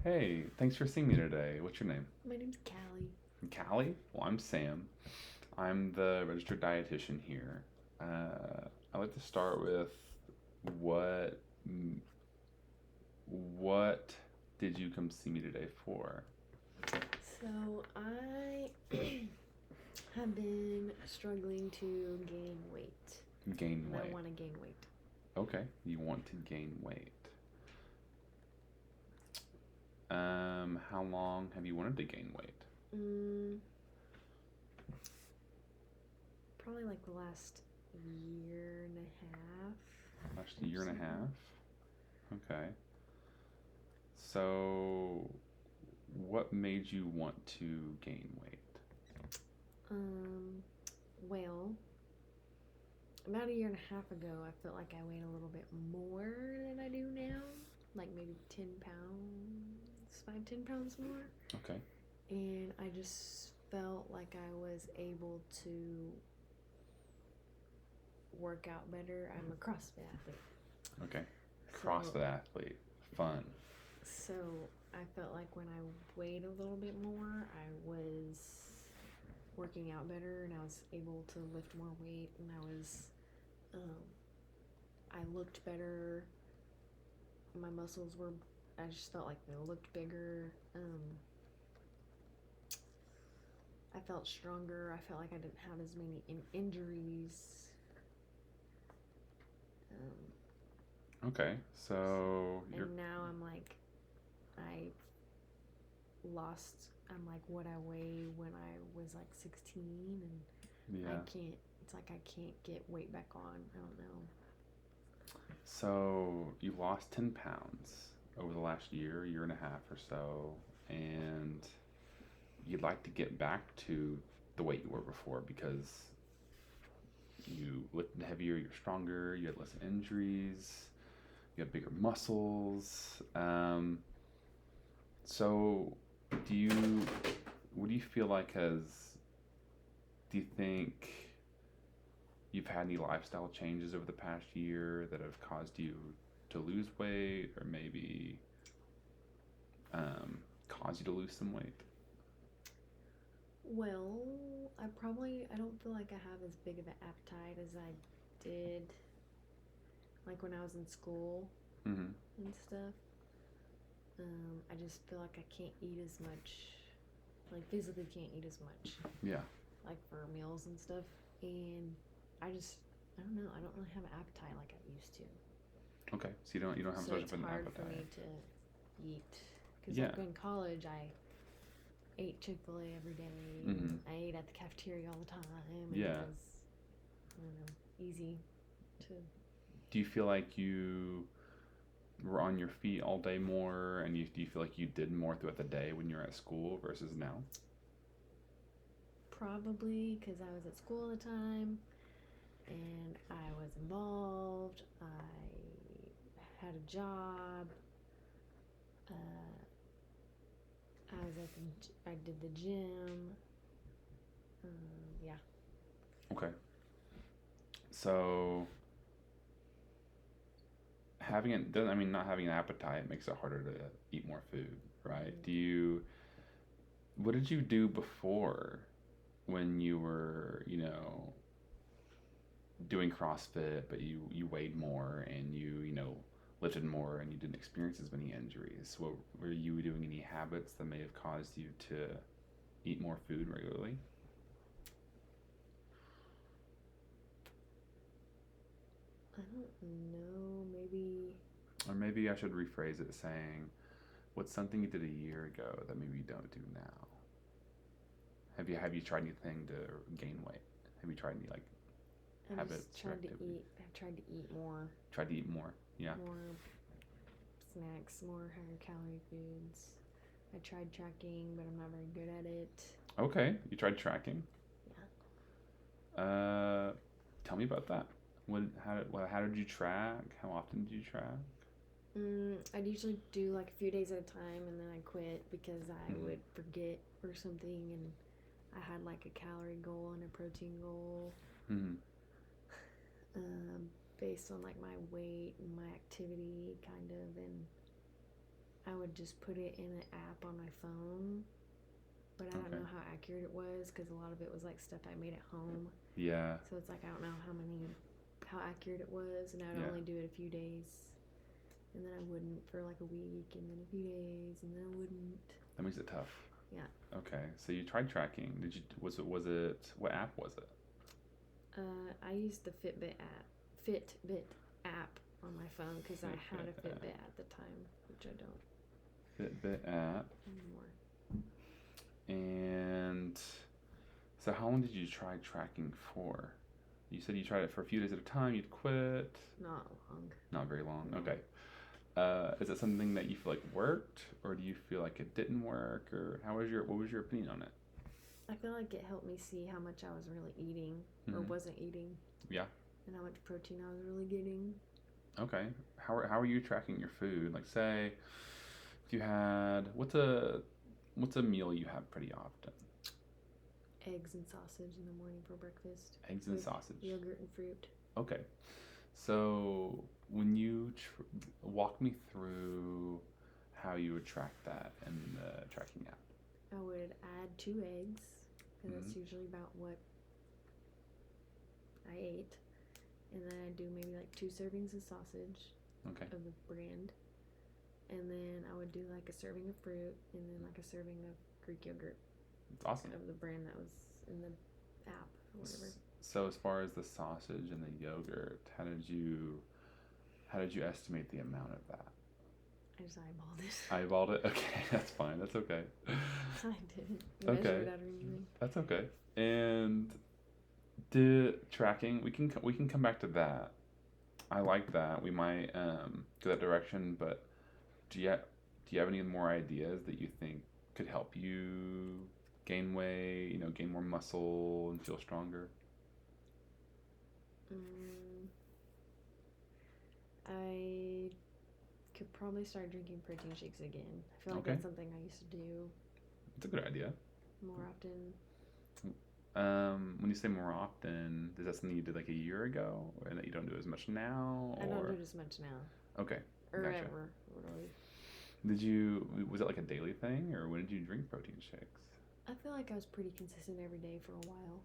Hey, thanks for seeing me today. What's your name? My name's Callie. Callie? Well, I'm Sam. I'm the registered dietitian here. I'd like to start with what what did you come see me today for? So I have been struggling to gain weight, Gain and I weight. want to gain weight. Okay, you want to gain weight. How long have you wanted to gain weight? Mm, Probably like the last year and a half Last or year and a so. half? Okay. So, what made you want to gain weight? Um, well, about a year and a half ago, I felt like I weighed a little bit more than I do now, like maybe 10 pounds, 5, 10 pounds more. Okay. And I just felt like I was able to work out better. I'm a CrossFit athlete. Okay. So CrossFit athlete. Fun. so I felt like when I weighed a little bit more, I was working out better and I was able to lift more weight and um, I looked better. My muscles were I just felt like they looked bigger. I felt stronger. I felt like I didn't have as many injuries. Um, Okay. So you're and now I lost. I'm like what I weigh when I was like 16, and I yeah. can't. It's like I can't get weight back on. I don't know. So you lost 10 pounds over the last year and a half or so, and you'd like to get back to the weight you were before because you lifted heavier, you're stronger, you had less injuries, you have bigger muscles. So do you, what do you feel like do you think you've had any lifestyle changes over the past year that have caused you to lose weight or maybe um, cause you to lose some weight? Well, I don't feel like I have as big of an appetite as I did like when I was in school Mm-hmm. and stuff. I just feel like I can't eat as much, like physically can't eat as much, Yeah. like for meals and stuff. And I just, I don't know, I don't really have an appetite like I used to. Okay. So you don't have So much it's of an hard for appetite. me to eat. Because Yeah. like in college, I ate Chick-fil-A every day Mm-hmm. and I ate at the cafeteria all the time and it Yeah. was, I don't know, easy to. Do you feel like you were on your feet all day more, and do you feel like you did more throughout the day when you're at school versus now? Probably because I was at school all the time and I was involved. I had a job. Uh, I did the gym. Yeah. Okay. So having it doesn't, I mean, not having an appetite makes it harder to eat more food, right? Mm. What did you do before when you were, doing CrossFit, but you weighed more and lifted more and you didn't experience as many injuries? What were you doing? Any habits that may have caused you to eat more food regularly? I don't know. Maybe. Or maybe I should rephrase it saying, what's something you did a year ago that maybe you don't do now? Have you tried anything to gain weight? Have you tried any like I've just habits or tried to activity? eat. I've tried to eat more, Tried to eat more? Yeah. more snacks, more higher calorie foods. I tried tracking, but I'm not very good at it. Okay. You tried tracking. Yeah. Uh, Tell me about that. How did you track? How often did you track? I'd usually do like a few days at a time and then I quit because I Mm-hmm. would forget or something and I had like a calorie goal and a protein goal Mm-hmm. based on like my weight and my activity kind of and I would just put it in an app on my phone, but I don't Okay. know how accurate it was because a lot of it was like stuff I made at home. Yeah. So it's like I don't know how accurate it was, and I'd Yeah. only do it a few days, and then I wouldn't for like a week, and then a few days, and then I wouldn't. That makes it tough. Yeah. Okay. So you tried tracking. Did you? Was it? What app was it? I used the Fitbit app on my phone because I had a Fitbit app. Fitbit at the time, which I don't Fitbit app. anymore. And so how long did you try tracking for? You said you tried it for a few days at a time. You'd quit. Not long. Not very long. No. Okay. Is it something that you feel like worked, or do you feel like it didn't work, or what was your opinion on it? I feel like it helped me see how much I was really eating or Mhm. wasn't eating. Yeah. And how much protein I was really getting. Okay. How are you tracking your food? Like, say, if you had what's a meal you have pretty often? Eggs and sausage in the morning for breakfast. Eggs and With sausage. Yogurt and fruit. Okay. So when you walk me through how you would track that in the tracking app. I would add 2 eggs, and that's Mhm. usually about what I ate. And then I do maybe like 2 servings of sausage Okay. of the brand. And then I would do like a serving of fruit, and then like a serving of Greek yogurt It's awesome. of the brand that was in the app or whatever. So as far as the sausage and the yogurt, how did you estimate the amount of that? I just eyeballed it. Eyeballed it? Okay, that's fine. That's okay. I didn't Okay. measure it out or anything. That's okay. And the tracking, we can come back to that. I like that. We might go that direction, but do you have any more ideas that you think could help you gain weight, gain more muscle and feel stronger? I could probably start drinking protein shakes again. I feel like Okay. that's something I used to do It's a good idea. more often. When you say more often, is that something you did like a year ago, and that you don't do as much now, I don't or do it as much now. okay, Or gotcha. ever, really. Was it like a daily thing, or when did you drink protein shakes? I feel like I was pretty consistent every day for a while.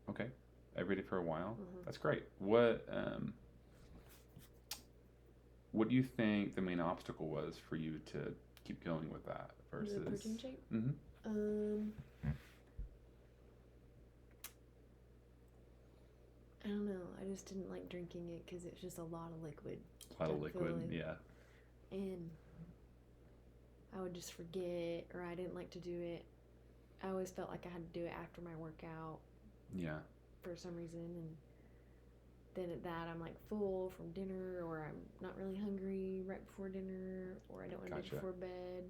Okay, every day for a while. Mhm. That's great. What do you think the main obstacle was for you to keep going with that versus? The protein shake? Mm-hmm. I don't know. I just didn't like drinking it because it's just a lot of liquid. A lot of liquid. Definitely. Yeah. And I would just forget, or I didn't like to do it. I always felt like I had to do it after my workout Yeah. for some reason, and then at that I'm like full from dinner, or I'm not really hungry right before dinner, or I don't want to Gotcha. do it before bed.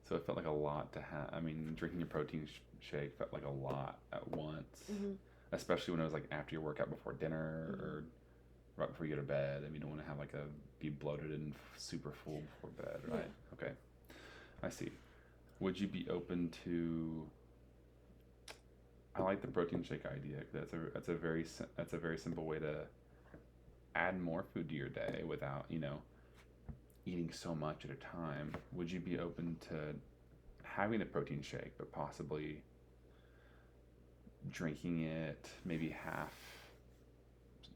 So it felt like a lot to have. I mean, drinking a protein shake felt like a lot at once. Mm-hmm. Especially when it was like after your workout before dinner or right before you go to bed. I mean, you don't want to have be bloated and super full before bed, right? Yeah. Okay, I see. Would you be open to? I like the protein shake idea. That's a very simple way to add more food to your day without eating so much at a time. Would you be open to having a protein shake, but possibly drinking it maybe half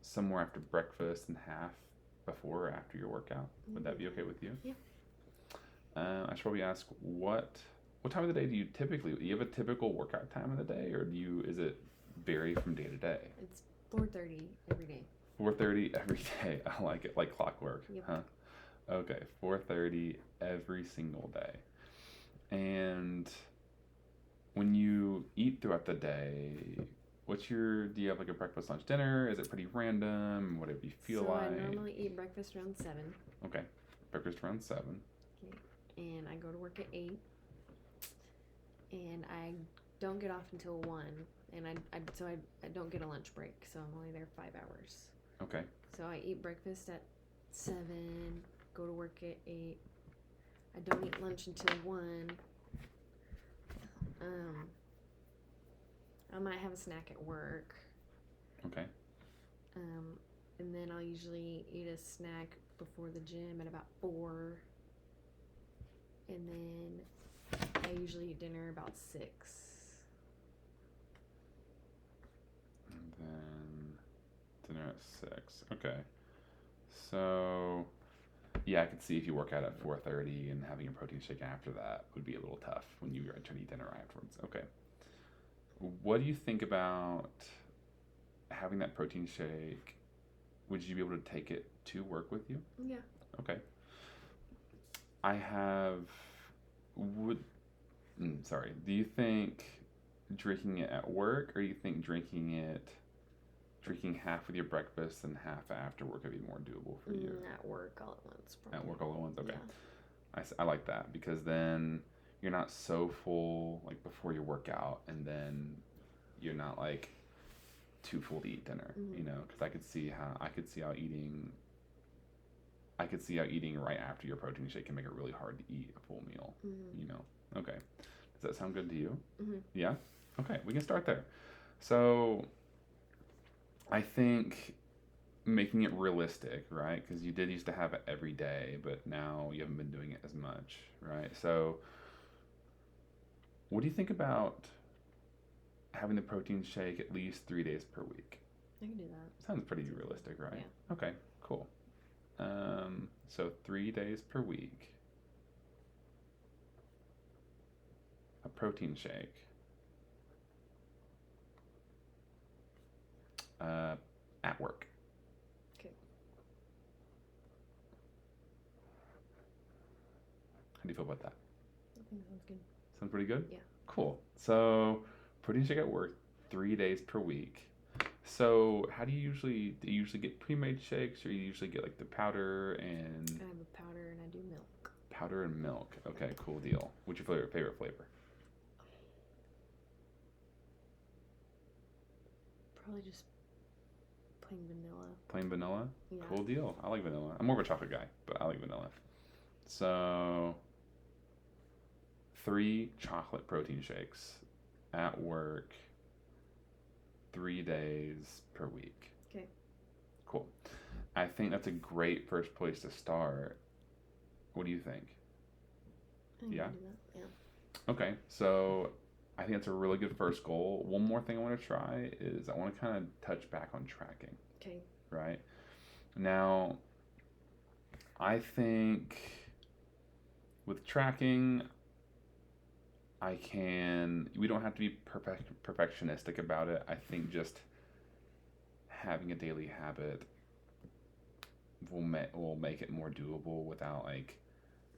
somewhere after breakfast and half before or after your workout? Would that be okay with you? Yeah. I should probably ask what time of the day do you have a typical workout time of the day, or is it vary from day to day? It's 4:30 every day. 4:30 every day. I like it, like clockwork. Yep. Huh? Okay, 4:30 every single day. And when you eat throughout the day, do you have like a breakfast, lunch, dinner? Is it pretty random? Whatever you feel so like? I normally eat breakfast around 7. Okay, breakfast around 7. Okay. And I go to work at 8. And I don't get off until 1. And I don't get a lunch break, so I'm only there 5 hours. Okay. So I eat breakfast at 7, go to work at 8. I don't eat lunch until 1. I might have a snack at work. Okay. And then I'll usually eat a snack before the gym at about 4. and then I usually eat dinner about 6. And then dinner at 6. Okay. So, yeah, I could see if you work out at 4:30 and having a protein shake after that would be a little tough when you try to eat dinner afterwards. Okay. What do you think about having that protein shake? Would you be able to take it to work with you? Yeah. Okay. I have. Would. Sorry. Do you think drinking it at work, or you think drinking half with your breakfast and half after work would be more doable for you? At work all at once. Probably. At work all at once? Okay. Yeah. I like that because then you're not so full like before your workout, and then you're not like too full to eat dinner. You know, because I could see how eating right after your protein shake can make it really hard to eat a full meal. You know. Okay. Does that sound good to you? Yeah. Okay. We can start there. So I think making it realistic, right? Because you did used to have it every day, but now you haven't been doing it as much, right? So, what do you think about having the protein shake at least 3 days per week? I can do that. Sounds pretty realistic, right? Yeah. Okay, cool. So 3 days per week, a protein shake. At work. Okay. How do you feel about that? I think that sounds good. Sounds pretty good? Yeah. Cool. So, protein shake at work 3 days per week. So, do you usually get pre-made shakes, or you usually get like the powder and I have a powder and I do milk. powder and milk? Okay, cool deal. What's your favorite flavor? Probably just plain vanilla. Plain vanilla? Yeah. Cool deal. I like vanilla. I'm more of a chocolate guy, but I like vanilla. So, 3 chocolate protein shakes at work 3 days per week. Okay. Cool. I think that's a great first place to start. What do you think? I Yeah? can do that. Yeah. Okay, so I think that's a really good first goal. One more thing I want to try is I want to kind of touch back on tracking, Okay. right? Now, I think with tracking, we don't have to be perfectionistic about it. I think just having a daily habit will make it more doable without like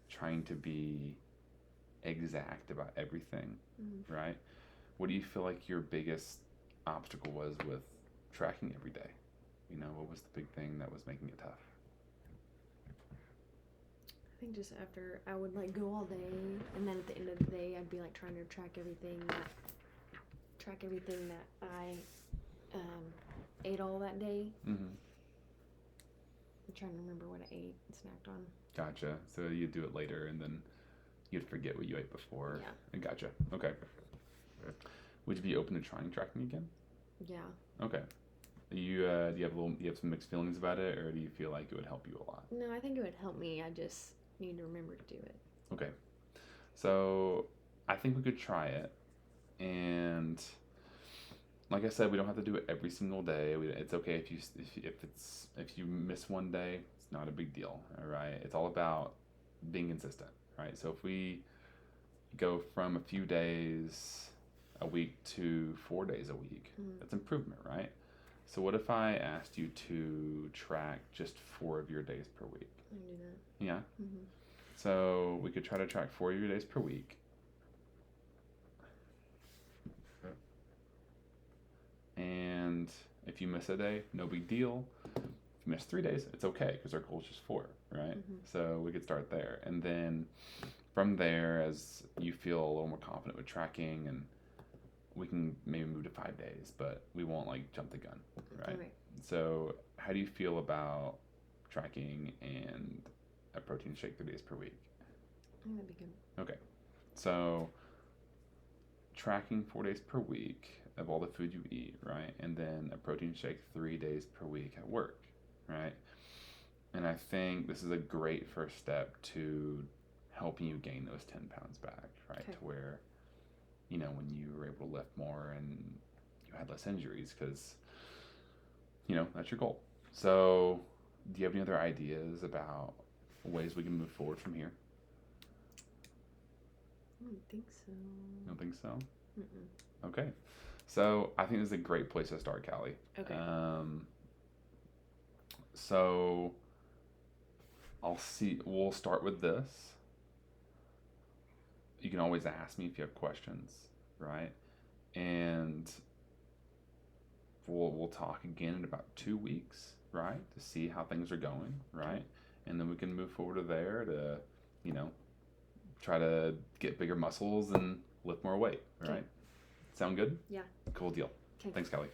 trying to be exact about everything, right? What do you feel like your biggest obstacle was with tracking every day? You know, what was the big thing that was making it tough? I think just after I would like go all day, and then at the end of the day, I'd be like trying to track everything that I ate all that day. I'm trying to remember what I ate and snacked on. Gotcha. So you'd do it later, and then you'd forget what you ate before. Yeah. Gotcha. Okay. Would you be open to trying tracking again? Yeah. Okay. Do you have some mixed feelings about it, or do you feel like it would help you a lot? No, I think it would help me. I just need to remember to do it. Okay. So I think we could try it, and like I said, we don't have to do it every single day. It's okay if you miss one day. It's not a big deal. All right. It's all about being consistent, right? So if we go from a few days a week to 4 days a week, that's improvement, right? So what if I asked you to track just 4 of your days per week? I can do that. Yeah? So we could try to track 4 of your days per week. And if you miss a day, no big deal. If you miss 3 days, it's okay because our goal is just 4, right? So we could start there. And then from there, as you feel a little more confident with tracking, and we can maybe move to 5 days, but we won't like jump the gun, right? Right. So how do you feel about tracking and a protein shake 3 days per week? I think that'd be good. Okay. So tracking 4 days per week of all the food you eat, right? And then a protein shake 3 days per week at work, right? And I think this is a great first step to helping you gain those 10 pounds back, right? Okay. To where, you know, when you were able to lift more and you had less injuries, because, you know, that's your goal. So, do you have any other ideas about ways we can move forward from here? I don't think so. You don't think so? Mm-mm. Okay. So, I think this is a great place to start, Callie. Okay. So, we'll start with this. You can always ask me if you have questions, right? And we'll talk again in about 2 weeks, right? To see how things are going, right? And then we can move forward to there to, you know, try to get bigger muscles and lift more weight, right? Okay. Sound good? Yeah. Cool deal. Okay. Thanks, Kelly.